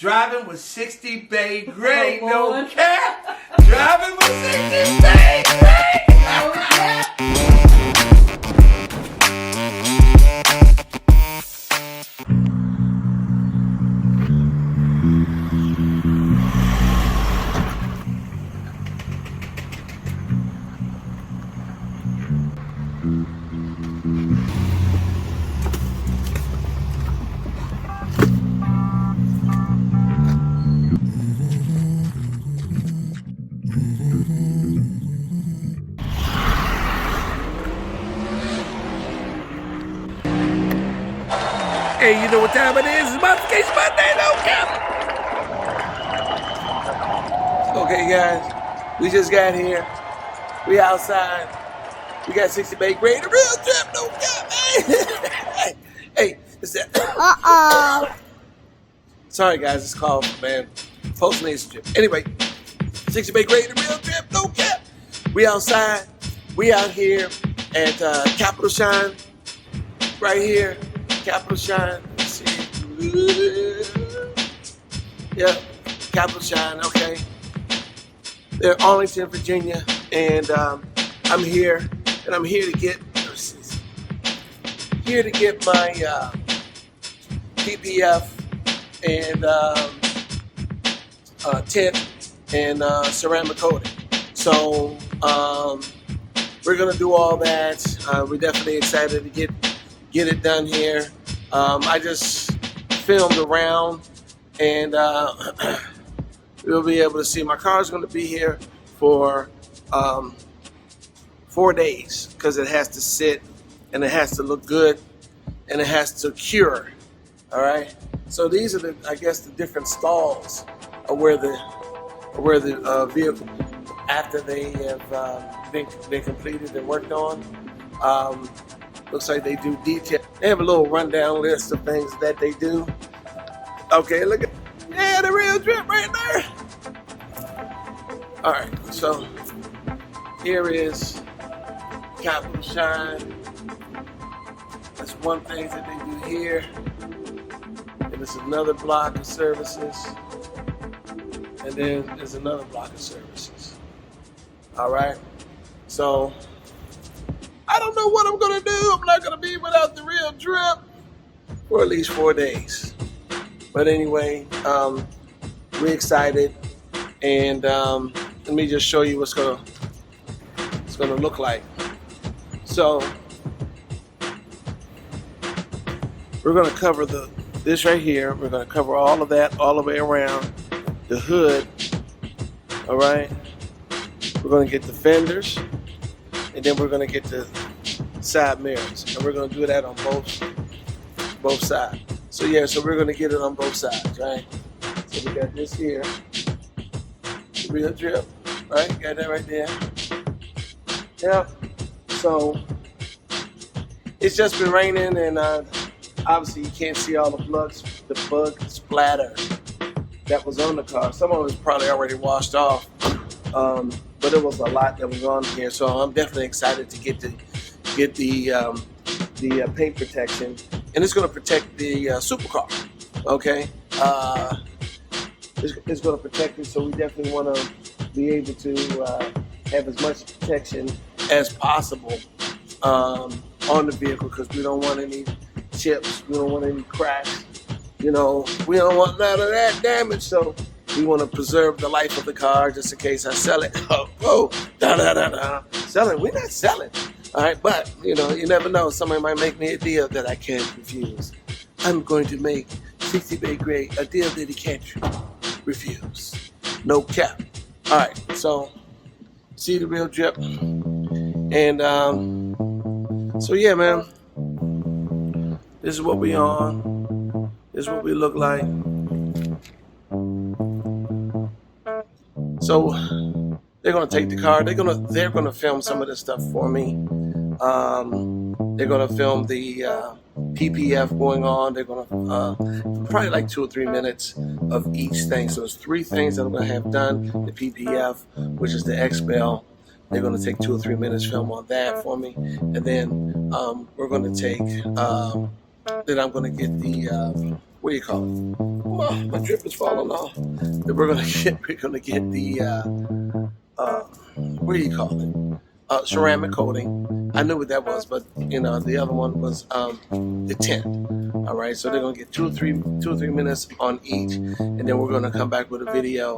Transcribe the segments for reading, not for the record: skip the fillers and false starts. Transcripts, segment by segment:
Driving with 60BaeGrey, Oh, no Lord. cap. Driving with 60BaeGrey. Oh, yeah. Hey, you know what time it is? It's Modification Monday, no cap. Okay, guys, we just got here. We outside. We got 60BaeGrey, the real trip, no cap. Hey, it's that. Sorry, guys, it's called, man. Post-Nation trip. Anyway, 60BaeGrey, the real trip, no cap. We outside. We out here at Capital Shine. Right here. Capital Shine. Let's see. Yeah, Capital Shine. Okay. They're Arlington, Virginia, and I'm here, and I'm here to get my PPF and tint and ceramic coating. So we're gonna do all that. We're definitely excited to get it done here. I just filmed around, and we'll be able to see. My car's going to be here for 4 days because it has to sit, and it has to look good, and it has to cure. All right. So these are the, I guess, the different stalls of where the vehicle, after they have been completed and worked on. Looks like they do detail. They have a little rundown list of things that they do. Okay, look at, yeah, the real drip right there. All right, so here is Capital Shine. That's one thing that they do here. And it's another block of services. And then there's another block of services. All right, so I don't know what I'm gonna do. I'm not gonna be without the real drip for at least 4 days. But anyway, we're excited, and let me just show you what's gonna look like. So we're gonna cover this right here. We're gonna cover all of that all the way around the hood. All right. We're gonna get the fenders, and then we're gonna get the side mirrors, and we're gonna do that on both sides. So yeah, so we're gonna get it on both sides, right? So we got this here, the real drip, right? Got that right there. Yep. So it's just been raining, and obviously you can't see all the bug splatter that was on the car. Some of it was probably already washed off. But it was a lot that was on here, so I'm definitely excited to get the paint protection, and it's going to protect the supercar. Okay, it's going to protect it, so we definitely want to be able to have as much protection as possible on the vehicle, because we don't want any chips, we don't want any cracks, you know, we don't want none of that damage. So we want to preserve the life of the car just in case I sell it. Selling? We're not selling. All right, but you know, you never know. Somebody might make me a deal that I can't refuse. I'm going to make 60BaeGrey a deal that he can't refuse. No cap. All right, so see the real drip, and so yeah, man. This is what we on. This is what we look like. So they're gonna take the car. They're gonna film some of this stuff for me. They're gonna film the PPF going on. They're gonna probably like 2 or 3 minutes of each thing. So there's 3 things that I'm gonna have done. The PPF, which is the EX-PELLED. They're gonna take 2 or 3 minutes film on that for me, and then we're gonna take. Then I'm gonna get the what do you call it? Come on, my drip is falling off. Then we're gonna get the what do you call it? Ceramic coating. I knew what that was, but you know the other one was the tint. All right, so they're gonna get two or three minutes on each, and then we're gonna come back with a video.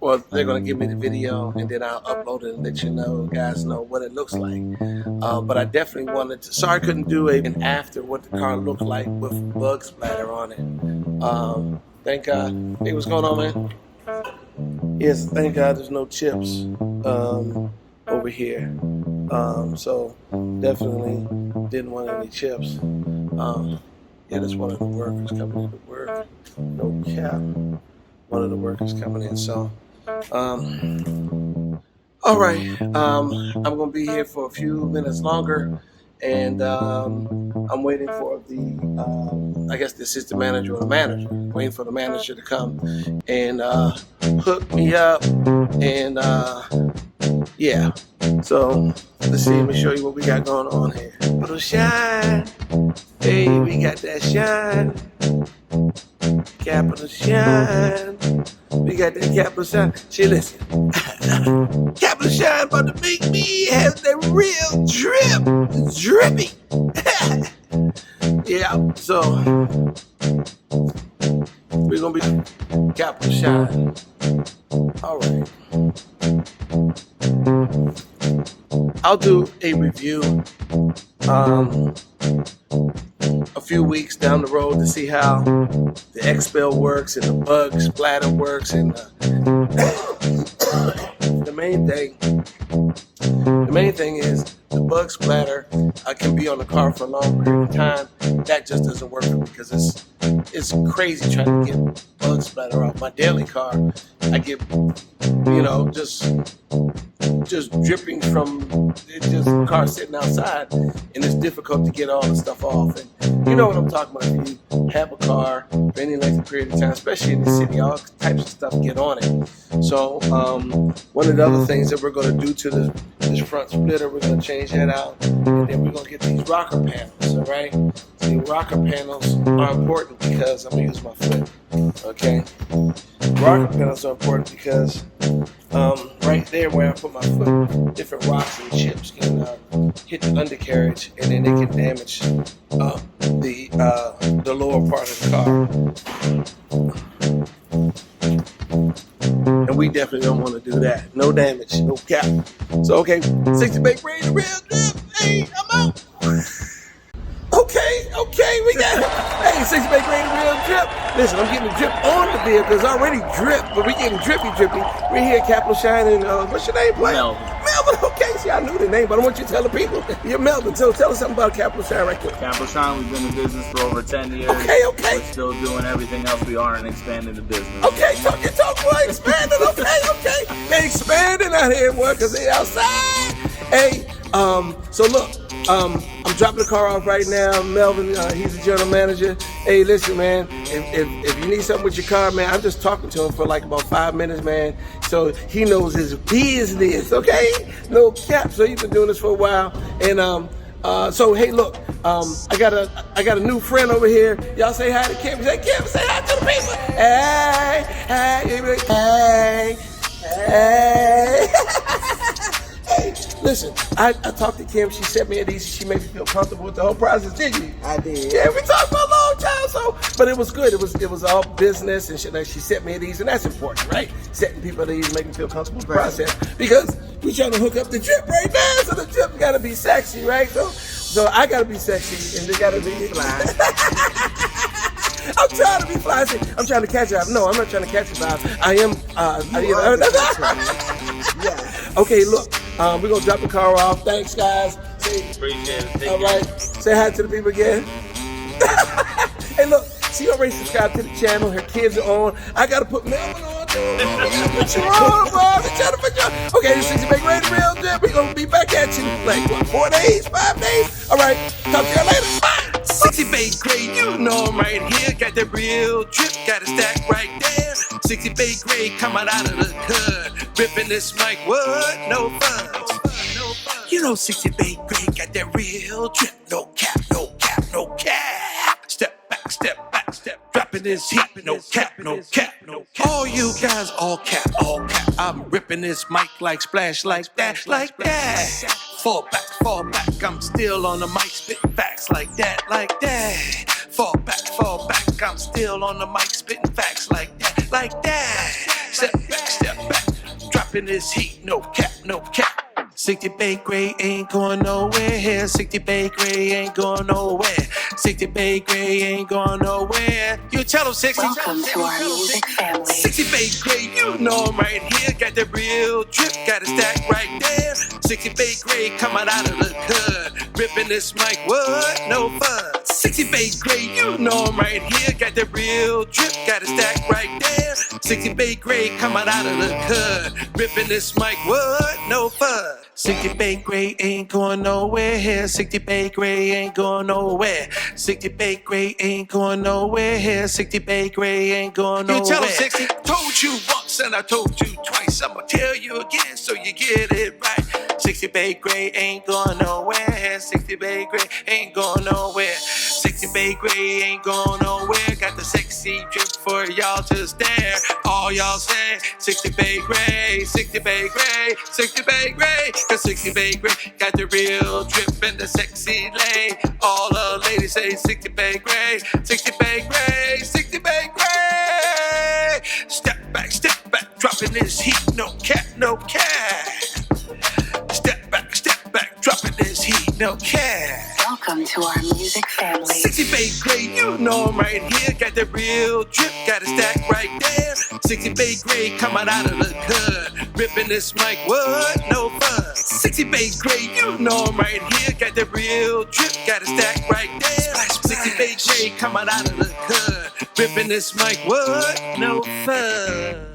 Well, they're gonna give me the video, and then I'll upload it and let you know, guys, know what it looks like. But I definitely wanted to. Sorry, I couldn't do an after what the car looked like with bug splatter on it. Thank God. Hey, what's going on, man? Yes, thank God there's no chips over here. So definitely didn't want any chips. Yeah, that's one of the workers coming into work. No cap. One of the workers coming in. So, all right. I'm gonna be here for a few minutes longer, and I'm waiting for the, I guess the assistant manager or the manager. Waiting for the manager to come and hook me up, and yeah. So let's see. Let me show you what we got going on here. Little shine. Hey, we got that shine. Capital shine. We got that capital shine. See, listen. Capital shine about to make me have that real drip. Drippy. Yeah, so we're gonna be capital shine. All right. I'll do a review a few weeks down the road to see how the EX-PELLED works and the bug splatter works, and the main thing is the bug splatter can be on the car for a long period of time. That just doesn't work because it's crazy trying to get bug splatter off my daily car. I get, you know, just dripping from just the car sitting outside, and it's difficult to get all the stuff off. And you know what I'm talking about. If you have a car for any length of period of time, especially in the city, all types of stuff get on it. So one of the other things that we're going to do to this front splitter, we're going to change that out, and then we're going to get these rocker panels. All right, the rocker panels are important because I'm going to use my foot. Okay, rocker panels are important because right there where I put my foot, different rocks and chips can hit the undercarriage, and then they can damage the lower part of the car. And we definitely don't want to do that. No damage, no cap. So okay, 60BaeGrey, the real drip. Hey, I'm out. Okay, we got it. Hey, 60BaeGrey, the real drip. Listen, I'm getting the drip on the vehicle. It's already drip, but we're getting drippy. We're here at Capital Shine, and what's your name, Blake? Melvin, okay. See, I knew the name, but I want you to tell the people. You're Melvin, so tell us something about Capital Shine right quick. Capital Shine, we've been in business for over 10 years. Okay. We're still doing everything else we are and expanding the business. Okay, talk your talk, boy. Expanding, okay. They expanding out here, boy, because they outside. Hey, so look, I'm dropping the car off right now. Melvin, he's the general manager. Hey, listen, man, if you need something with your car, man, I'm just talking to him for like about 5 minutes, man. So he knows his business, okay? No cap. So he's been doing this for a while. And so hey, look, I got a new friend over here. Y'all say hi to Kim. Say hi to the people. Hey. Hey, listen, I talked to Kim. She set me at ease. She made me feel comfortable with the whole process. Did you? I did. Yeah, we talked for a long time. So, but it was good. It was all business, and she set me at ease, and that's important, right? Setting people at ease, making them feel comfortable with the process, because we trying to hook up the drip right now. So the drip got to be sexy, right? So I got to be sexy, and they got to be fly. I'm trying to be fly. I'm trying to catch a vibe. No, I'm not trying to catch a vibe. I am. Yeah. Okay, look, we're gonna drop the car off. Thanks, guys. Appreciate it. All right. Say hi to the people again. Hey, look, she already subscribed to the channel. Her kids are on. I gotta put Melvin on too. Put you on, bro. I'm trying to put you on. Okay, this is BaeGrey, the real drip. We're gonna be back at you like what, 4 days, 5 days? All right. Talk to you later. Bye. 60BaeGrey, you know I'm right here. Got the real drip, got a stack right there. 60BaeGrey coming out of the hood, ripping this mic, what? No fun. You know 60BaeGrey got that real drip, no cap. Step back. dropping this heat, no cap, no cap, no cap. All you guys, all cap, all cap. I'm ripping this mic like splash, like that, like that. Fall back, I'm still on the mic, spitting facts like that, like that. Fall back, I'm still on the mic, spitting facts like that, like that. Step back, dropping this heat, no cap, no cap. 60BaeGrey ain't going nowhere. 60BaeGrey ain't going nowhere. 60BaeGrey ain't going nowhere. You tell them 60. Welcome to our music family. 60BaeGrey, you know I'm right here. Got the real drip, got a stack right there. 60BaeGrey coming out of the hood, ripping this mic, what? No fun. 60BaeGrey, you know I'm right here. Got the real drip, got a stack right there. 60BaeGrey coming out of the hood, ripping this mic, what? No fun. 60BaeGrey ain't going nowhere. 60BaeGrey ain't going nowhere. 60BaeGrey ain't going nowhere. 60BaeGrey ain't going nowhere. You tell them 60. Told you once and I told you twice. I'ma tell you again so you get it right. 60BaeGrey ain't going nowhere. 60BaeGrey ain't going nowhere. 60BaeGrey ain't going nowhere. Got the sexy drip for y'all to stare. All y'all say 60BaeGrey, 60BaeGrey, 60BaeGrey. Cause 60BaeGrey got the real drip and the sexy lay. All the ladies say 60BaeGrey, 60BaeGrey, 60BaeGrey. Step back, dropping this heat, no cap, no cap. Step back, dropping this heat, no cap. Welcome to our music family. 60BaeGrey, you know I'm right here. Got the real drip, got a stack right there. 60BaeGrey coming out of the hood, ripping this mic, what? No fun. 60BaeGrey, you know I'm right here. Got the real drip, got a stack right there. 60BaeGrey coming out of the hood, ripping this mic, what? No fun.